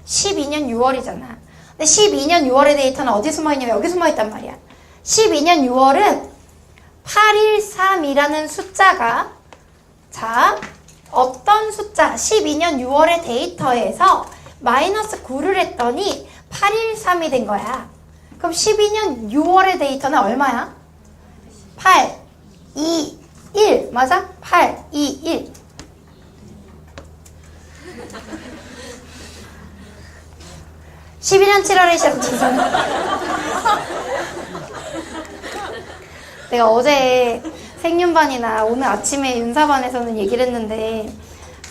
12년 6월이잖아. 근데 12년 6월의 데이터는 어디 숨어있냐면 여기 숨어있단 말이야. 12년 6월은 813이라는 숫자가 자 어떤 숫자 12년 6월의 데이터에서 마이너스 9를 했더니 813이 된 거야. 그럼 12년 6월의 데이터는 얼마야? 8, 2, 1 맞아? 8, 2, 1 12년 7월에 시작해서 내가 어제 생윤반이나 오늘 아침에 윤사반에서는 얘기를 했는데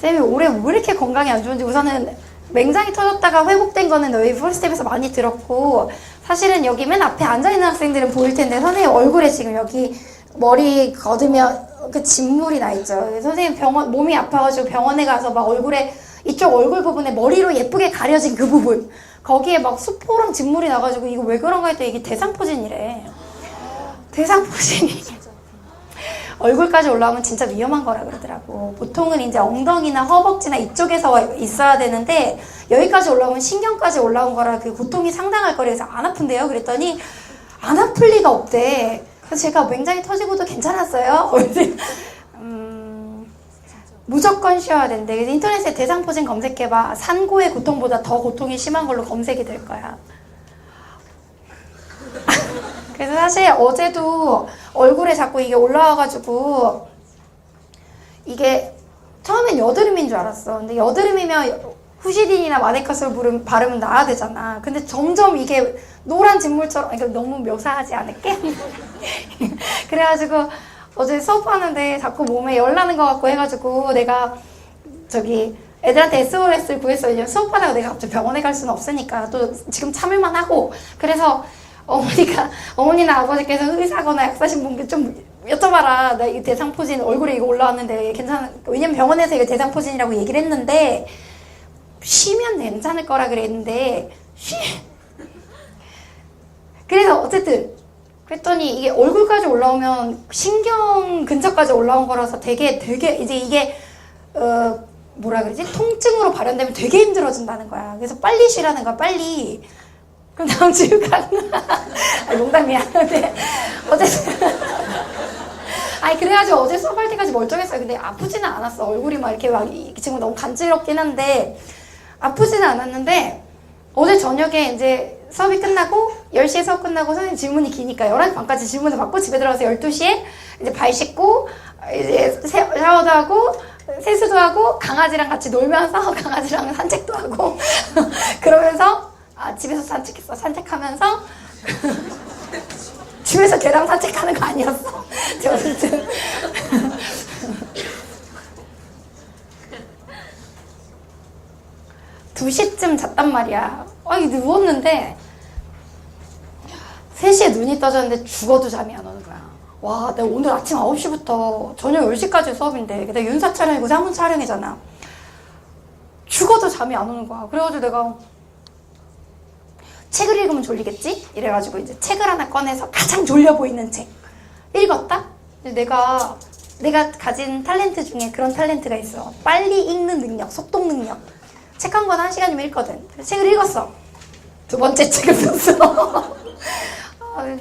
쌤이 올해 왜 이렇게 건강이 안 좋은지 우선은 맹장이 터졌다가 회복된 거는 너희 풀스텝에서 많이 들었고 사실은 여기 맨 앞에 앉아있는 학생들은 보일 텐데 선생님 얼굴에 지금 여기 머리 걷으면 그 진물이 나 있죠. 선생님 몸이 아파가지고 병원에 가서 막 얼굴에 이쪽 얼굴 부분에 머리로 예쁘게 가려진 그 부분 거기에 막 수포랑 진물이 나가지고 이거 왜 그런가 했더니 이게 대상포진이래. 대상포진이 얼굴까지 올라오면 진짜 위험한 거라 그러더라고. 보통은 이제 엉덩이나 허벅지나 이쪽에서 있어야 되는데 여기까지 올라오면 신경까지 올라온 거라 그 고통이 상당할 거래. 그래서 안 아픈데요? 그랬더니 안 아플 리가 없대. 그래서 제가 맹장이 터지고도 괜찮았어요. 무조건 쉬어야 된대. 그래서 인터넷에 대상포진 검색해봐. 산고의 고통보다 더 고통이 심한 걸로 검색이 될 거야. 그래서 사실 어제도 얼굴에 자꾸 이게 올라와가지고 이게 처음엔 여드름인 줄 알았어. 근데 여드름이면 후시딘이나 마데카솔 바르면 나아야 되잖아. 근데 점점 이게 노란 진물처럼 이거 너무 묘사하지 않을게? 그래가지고 어제 수업하는데 자꾸 몸에 열 나는 것 같고 해가지고 내가 저기 애들한테 SOS를 구했어. 왜냐면 수업하다가 내가 갑자기 병원에 갈 수는 없으니까 또 지금 참을만 하고 그래서 어머니나 아버지께서 의사거나 약사신 분께 좀 여쭤봐라. 나 이 대상포진 얼굴에 이거 올라왔는데 괜찮아. 왜냐면 병원에서 이거 대상포진이라고 얘기를 했는데 쉬면 괜찮을 거라 그랬는데 그래서 어쨌든 그랬더니 이게 얼굴까지 올라오면 신경 근처까지 올라온 거라서 되게 이제 이게 뭐라 그러지? 통증으로 발현되면 되게 힘들어진다는 거야. 그래서 빨리 쉬라는 거야. 빨리. 그럼 다음 주 가나? 농담이야. 근데 어쨌든 아니 그래가지고 어제 수업할 때까지 멀쩡했어요. 근데 아프지는 않았어. 얼굴이 막 이렇게 막 지금 너무 간지럽긴 한데 아프지는 않았는데 어제 저녁에 이제 수업이 끝나고 10시에 수업 끝나고 선생님 질문이 기니까 11시 반까지 질문을 받고 집에 들어가서 12시에 이제 발 씻고 이제 샤워도 하고 세수도 하고 강아지랑 같이 놀면서 강아지랑 산책도 하고 그러면서 집에서 산책했어. 산책하면서 집에서 걔랑 산책하는 거 아니었어. 어쨌든 2시쯤 잤단 말이야. 이게 누웠는데 3시에 눈이 떠졌는데 죽어도 잠이 안 오는 거야. 와, 내가 오늘 아침 9시부터 저녁 10시까지 수업인데 근데 윤사 촬영이고 사문 촬영이잖아. 죽어도 잠이 안 오는 거야. 그래가지고 내가 책을 읽으면 졸리겠지? 이래가지고 이제 책을 하나 꺼내서 가장 졸려 보이는 책 읽었다? 내가 가진 탤런트 중에 그런 탤런트가 있어. 빨리 읽는 능력, 속독 능력. 책 한 권 1시간이면 읽거든. 그래서 책을 읽었어. 두 번째 책을 폈어.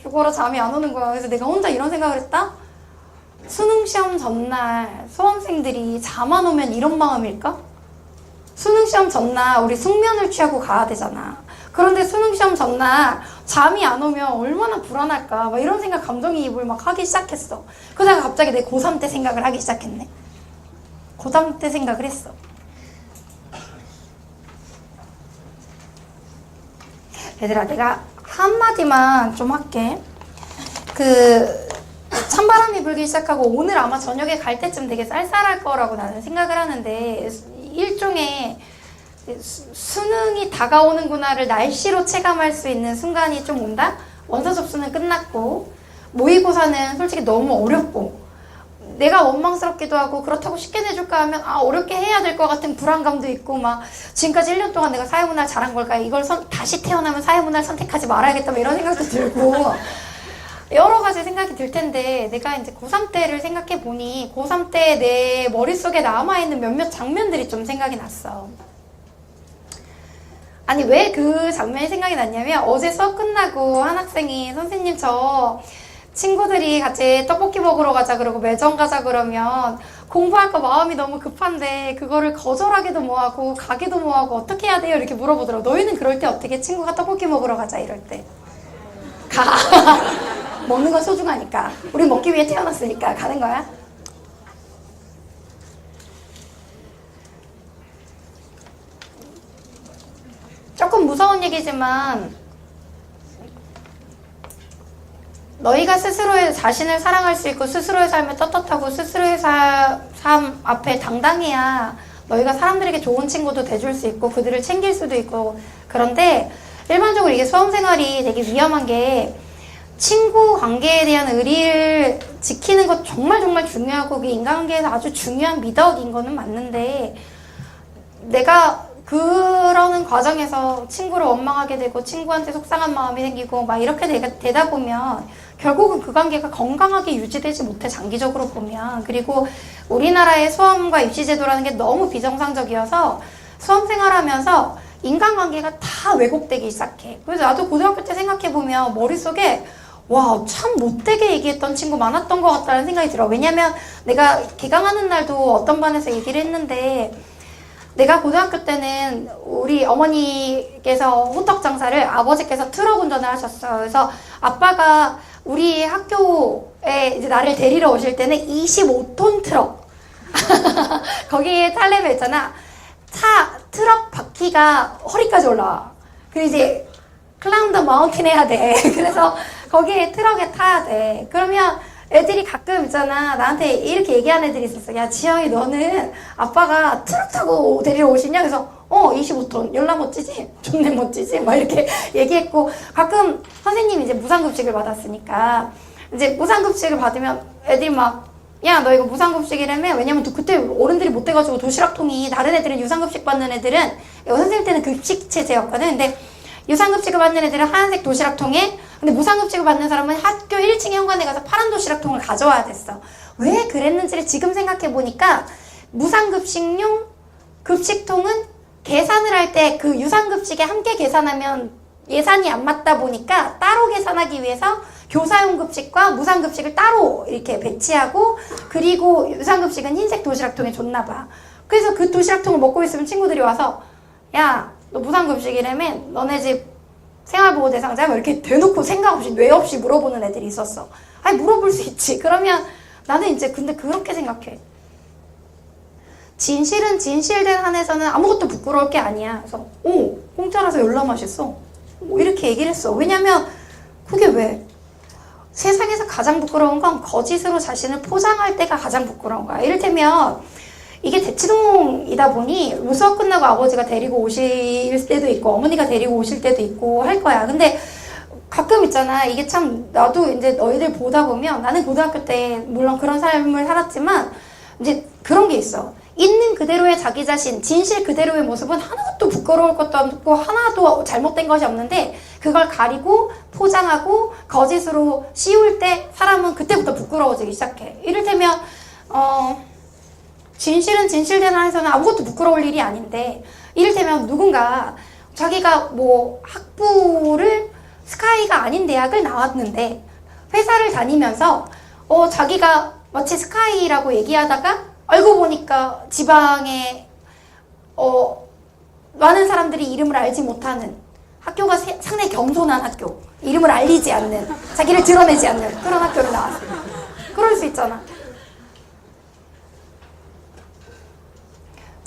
죽어라 잠이 안 오는 거야. 그래서 내가 혼자 이런 생각을 했다? 수능시험 전날 수험생들이 잠 안 오면 이런 마음일까? 수능시험 전날 우리 숙면을 취하고 가야 되잖아. 그런데 수능시험 전날 잠이 안 오면 얼마나 불안할까 막 이런 생각 감정이입을 막 하기 시작했어. 그러다가 갑자기 내 고3 때 생각을 하기 시작했네. 고3 때 생각을 했어. 얘들아 내가 한마디만 좀 할게. 찬바람이 불기 시작하고 오늘 아마 저녁에 갈 때쯤 되게 쌀쌀할 거라고 나는 생각을 하는데 일종의 수능이 다가오는구나를 날씨로 체감할 수 있는 순간이 좀 온다? 원서 접수는 끝났고 모의고사는 솔직히 너무 어렵고 내가 원망스럽기도 하고 그렇다고 쉽게 내줄까 하면 어렵게 해야 될 것 같은 불안감도 있고 막 지금까지 1년 동안 내가 사회문화를 잘한 걸까? 이걸 다시 태어나면 사회문화를 선택하지 말아야겠다 막 이런 생각도 들고 여러 가지 생각이 들 텐데 내가 이제 고3 때를 생각해 보니 고3 때 내 머릿속에 남아있는 몇몇 장면들이 좀 생각이 났어. 아니 왜 그 장면이 생각이 났냐면 어제 수업 끝나고 한 학생이 선생님 저 친구들이 같이 떡볶이 먹으러 가자 그러고 매점 가자 그러면 공부할까 마음이 너무 급한데 그거를 거절하기도 뭐하고 가기도 뭐하고 어떻게 해야 돼요? 이렇게 물어보더라고. 너희는 그럴 때 어떻게 친구가 떡볶이 먹으러 가자 이럴 때 가. 먹는 건 소중하니까 우리 먹기 위해 태어났으니까 가는 거야. 조금 무서운 얘기지만 너희가 스스로의 자신을 사랑할 수 있고 스스로의 삶에 떳떳하고 스스로의 삶 앞에 당당해야 너희가 사람들에게 좋은 친구도 돼줄 수 있고 그들을 챙길 수도 있고. 그런데 일반적으로 이게 수험생활이 되게 위험한 게 친구 관계에 대한 의리를 지키는 것 정말 중요하고 그 인간관계에서 아주 중요한 미덕인 거는 맞는데 내가 그러는 과정에서 친구를 원망하게 되고 친구한테 속상한 마음이 생기고 막 이렇게 되다 보면 결국은 그 관계가 건강하게 유지되지 못해 장기적으로 보면. 그리고 우리나라의 수험과 입시제도라는 게 너무 비정상적이어서 수험생활하면서 인간관계가 다 왜곡되기 시작해. 그래서 나도 고등학교 때 생각해보면 머릿속에 와, 참 못되게 얘기했던 친구 많았던 것 같다는 생각이 들어. 왜냐면 내가 개강하는 날도 어떤 반에서 얘기를 했는데 내가 고등학교 때는 우리 어머니께서 호떡 장사를 아버지께서 트럭 운전을 하셨어요. 그래서 아빠가 우리 학교에 이제 나를 데리러 오실 때는 25톤 트럭. 거기에 타려면 있잖아. 트럭 바퀴가 허리까지 올라와. 그리고 이제 클라운 더 마운틴 해야 돼. 그래서 거기에 트럭에 타야 돼. 그러면 애들이 가끔 있잖아. 나한테 이렇게 얘기하는 애들이 있었어. 야, 지영이 너는 아빠가 트럭 타고 데리러 오시냐? 그래서 25톤. 열나 멋지지? 존내 멋지지? 막 이렇게 얘기했고 가끔 선생님이 이제 무상급식을 받았으니까 이제 무상급식을 받으면 애들이 막 야, 너 이거 무상급식이라며? 왜냐면 그때 어른들이 못 돼가지고 도시락통이 다른 애들은 유상급식 받는 애들은 선생님 때는 급식 체제였거든. 근데 유상급식을 받는 애들은 하얀색 도시락통에 근데 무상급식을 받는 사람은 학교 1층 현관에 가서 파란 도시락통을 가져와야 됐어. 왜 그랬는지를 지금 생각해보니까 무상급식용 급식통은 계산을 할 때 그 유상급식에 함께 계산하면 예산이 안 맞다 보니까 따로 계산하기 위해서 교사용 급식과 무상급식을 따로 이렇게 배치하고 그리고 유상급식은 흰색 도시락통에 줬나 봐. 그래서 그 도시락통을 먹고 있으면 친구들이 와서 야, 너 무상급식이라며? 너네 집 생활보호 대상자야? 이렇게 대놓고 생각 없이 뇌 없이 물어보는 애들이 있었어. 아니 물어볼 수 있지. 그러면 나는 이제 근데 그렇게 생각해. 진실은 진실된 한에서는 아무것도 부끄러울 게 아니야. 그래서 공짜라서 열나 맛있어. 이렇게 얘기를 했어. 왜냐면 그게 왜? 세상에서 가장 부끄러운 건 거짓으로 자신을 포장할 때가 가장 부끄러운 거야. 이를테면 이게 대치동이다 보니 수업 끝나고 아버지가 데리고 오실 때도 있고 어머니가 데리고 오실 때도 있고 할 거야. 근데 가끔 있잖아. 이게 참 나도 이제 너희들 보다 보면 나는 고등학교 때 물론 그런 삶을 살았지만 이제 그런 게 있어. 있는 그대로의 자기 자신, 진실 그대로의 모습은 하나도 부끄러울 것도 없고 하나도 잘못된 것이 없는데 그걸 가리고 포장하고 거짓으로 씌울 때 사람은 그때부터 부끄러워지기 시작해. 이를테면 진실은 진실된 한에서는 아무것도 부끄러울 일이 아닌데 이를테면 누군가 자기가 뭐 학부를 스카이가 아닌 대학을 나왔는데 회사를 다니면서 자기가 마치 스카이라고 얘기하다가 알고 보니까 지방에 많은 사람들이 이름을 알지 못하는 학교가 상당히 겸손한 학교, 이름을 알리지 않는, 자기를 드러내지 않는 그런 학교를 나왔어요. 그럴 수 있잖아.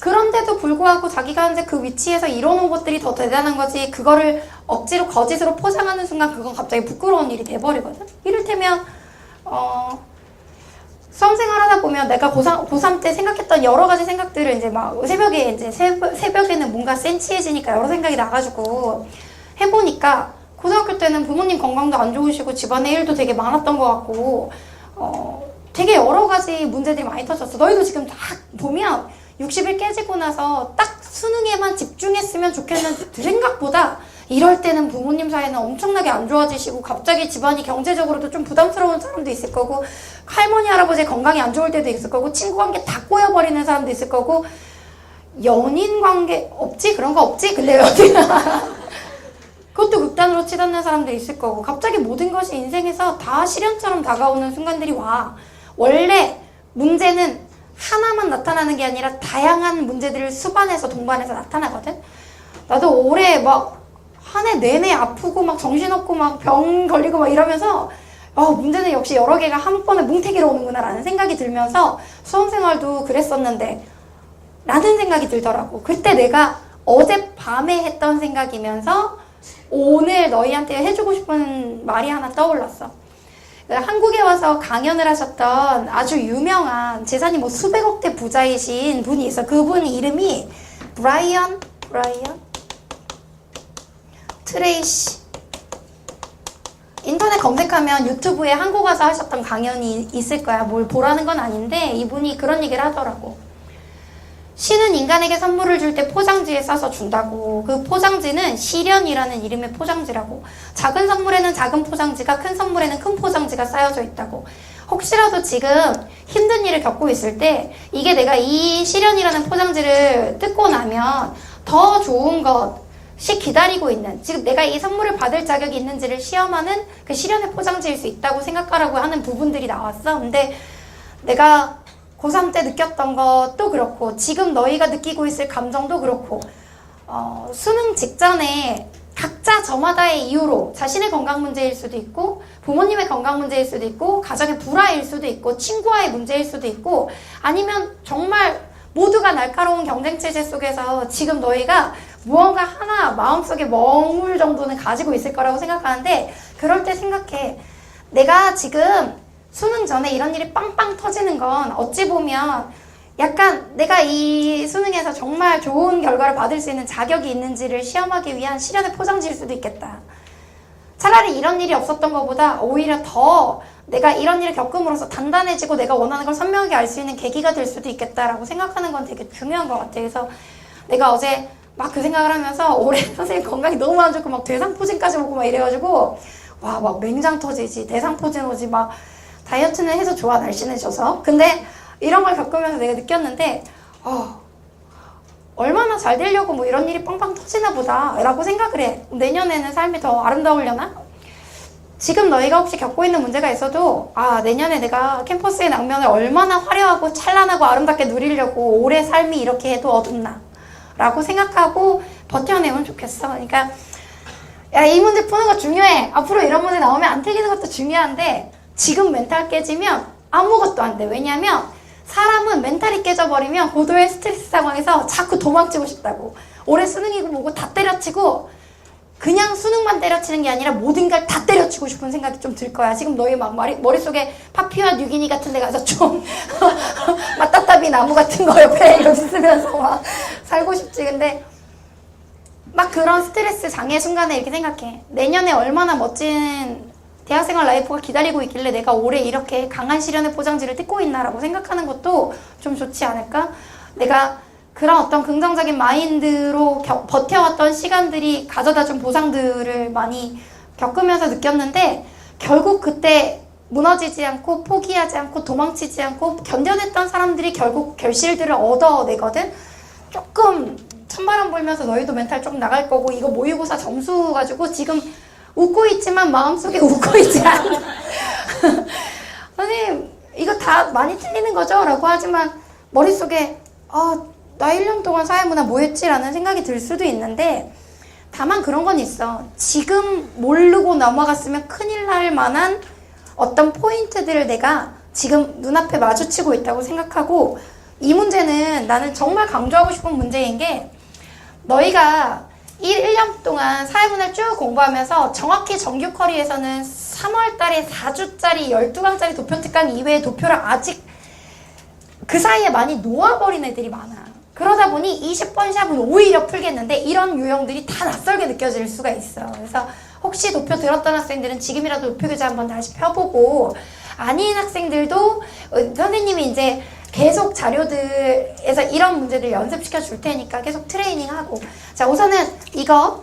그런데도 불구하고 자기가 이제 그 위치에서 이뤄놓은 것들이 더 대단한 거지 그거를 억지로 거짓으로 포장하는 순간 그건 갑자기 부끄러운 일이 돼버리거든. 이를테면 수험생활 하다 보면 내가 고3 때 생각했던 여러 가지 생각들을 이제 막 새벽에는 뭔가 센치해지니까 여러 생각이 나가지고 해보니까 고등학교 때는 부모님 건강도 안 좋으시고 집안의 일도 되게 많았던 것 같고 되게 여러 가지 문제들이 많이 터졌어. 너희도 지금 딱 보면 60일 깨지고 나서 딱 수능에만 집중했으면 좋겠는 생각보다 이럴 때는 부모님 사이는 엄청나게 안 좋아지시고 갑자기 집안이 경제적으로도 좀 부담스러운 사람도 있을 거고 할머니 할아버지 건강이 안 좋을 때도 있을 거고 친구 관계 다 꼬여버리는 사람도 있을 거고 연인 관계 없지? 그런 거 없지? 근데 어디 그것도 극단으로 치닫는 사람도 있을 거고 갑자기 모든 것이 인생에서 다 시련처럼 다가오는 순간들이 와. 원래 문제는 하나만 나타나는 게 아니라 다양한 문제들을 수반해서 동반해서 나타나거든. 나도 올해 막 한 해 내내 아프고 막 정신없고 막 병 걸리고 막 이러면서 문제는 역시 여러 개가 한 번에 뭉태기로 오는구나 라는 생각이 들면서 수험생활도 그랬었는데 라는 생각이 들더라고. 그때 내가 어젯밤에 했던 생각이면서 오늘 너희한테 해주고 싶은 말이 하나 떠올랐어. 한국에 와서 강연을 하셨던 아주 유명한 재산이 뭐 수백억대 부자이신 분이 있어. 그분 이름이 브라이언 트레이시. 인터넷 검색하면 유튜브에 한국 와서 하셨던 강연이 있을 거야. 뭘 보라는 건 아닌데 이분이 그런 얘기를 하더라고. 신은 인간에게 선물을 줄 때 포장지에 싸서 준다고. 그 포장지는 시련이라는 이름의 포장지라고. 작은 선물에는 작은 포장지가, 큰 선물에는 큰 포장지가 쌓여져 있다고. 혹시라도 지금 힘든 일을 겪고 있을 때 이게 내가 이 시련이라는 포장지를 뜯고 나면 더 좋은 것이 기다리고 있는, 지금 내가 이 선물을 받을 자격이 있는지를 시험하는 그 시련의 포장지일 수 있다고 생각하라고 하는 부분들이 나왔어. 근데 내가 고3 때 느꼈던 것도 그렇고 지금 너희가 느끼고 있을 감정도 그렇고 수능 직전에 각자 저마다의 이유로 자신의 건강 문제일 수도 있고 부모님의 건강 문제일 수도 있고 가정의 불화일 수도 있고 친구와의 문제일 수도 있고 아니면 정말 모두가 날카로운 경쟁체제 속에서 지금 너희가 무언가 하나 마음속에 머물 정도는 가지고 있을 거라고 생각하는데 그럴 때 생각해. 내가 지금 수능 전에 이런 일이 빵빵 터지는 건 어찌 보면 약간 내가 이 수능에서 정말 좋은 결과를 받을 수 있는 자격이 있는지를 시험하기 위한 시련의 포장지일 수도 있겠다. 차라리 이런 일이 없었던 것보다 오히려 더 내가 이런 일을 겪음으로써 단단해지고 내가 원하는 걸 선명하게 알 수 있는 계기가 될 수도 있겠다라고 생각하는 건 되게 중요한 것 같아. 그래서 내가 어제 막 그 생각을 하면서 올해 선생님 건강이 너무 안 좋고 막 대상포진까지 오고 막 이래가지고 와 막 맹장 터지지 대상포진 오지 막 다이어트는 해서 좋아 날씬해져서. 근데 이런 걸 겪으면서 내가 느꼈는데 얼마나 잘 되려고 뭐 이런 일이 빵빵 터지나 보다 라고 생각을 해. 내년에는 삶이 더 아름다우려나? 지금 너희가 혹시 겪고 있는 문제가 있어도 내년에 내가 캠퍼스의 낭만을 얼마나 화려하고 찬란하고 아름답게 누리려고 올해 삶이 이렇게 해도 어둡나 라고 생각하고 버텨내면 좋겠어. 그러니까 이 문제 푸는 거 중요해. 앞으로 이런 문제 나오면 안 틀리는 것도 중요한데 지금 멘탈 깨지면 아무것도 안 돼. 왜냐면 사람은 멘탈이 깨져버리면 고도의 스트레스 상황에서 자꾸 도망치고 싶다고. 올해 수능이고 뭐고 다 때려치고 그냥 수능만 때려치는 게 아니라 모든 걸 다 때려치고 싶은 생각이 좀 들 거야. 지금 너희 막 머릿속에 파피아 뉴기니 같은 데 가서 좀 마따따비 나무 같은 거 옆에 이렇게 쓰면서 막 살고 싶지. 근데 막 그런 스트레스 장애 순간에 이렇게 생각해. 내년에 얼마나 멋진 대학생활 라이프가 기다리고 있길래 내가 올해 이렇게 강한 시련의 포장지를 뜯고 있나라고 생각하는 것도 좀 좋지 않을까? 내가 그런 어떤 긍정적인 마인드로 버텨왔던 시간들이 가져다준 보상들을 많이 겪으면서 느꼈는데 결국 그때 무너지지 않고 포기하지 않고 도망치지 않고 견뎌냈던 사람들이 결국 결실들을 얻어내거든? 조금 찬바람 불면서 너희도 멘탈 좀 나갈 거고 이거 모의고사 점수 가지고 지금 웃고 있지만 마음속에 웃고 있지 않아. 선생님 이거 다 많이 틀리는 거죠? 라고 하지만 머릿속에 나 1년 동안 사회문화 뭐 했지? 라는 생각이 들 수도 있는데 다만 그런 건 있어. 지금 모르고 넘어갔으면 큰일 날 만한 어떤 포인트들을 내가 지금 눈앞에 마주치고 있다고 생각하고 이 문제는 나는 정말 강조하고 싶은 문제인 게 너희가 1년 동안 사회문화를 쭉 공부하면서 정확히 정규 커리에서는 3월 달에 4주짜리 12강짜리 도표 특강 이외의 도표를 아직 그 사이에 많이 놓아버린 애들이 많아. 그러다 보니 20번 샵은 오히려 풀겠는데 이런 유형들이 다 낯설게 느껴질 수가 있어. 그래서 혹시 도표 들었던 학생들은 지금이라도 도표 교재 한번 다시 펴보고 아닌 학생들도 선생님이 이제 계속 자료들에서 이런 문제들 연습시켜 줄 테니까 계속 트레이닝하고. 자, 우선은 이거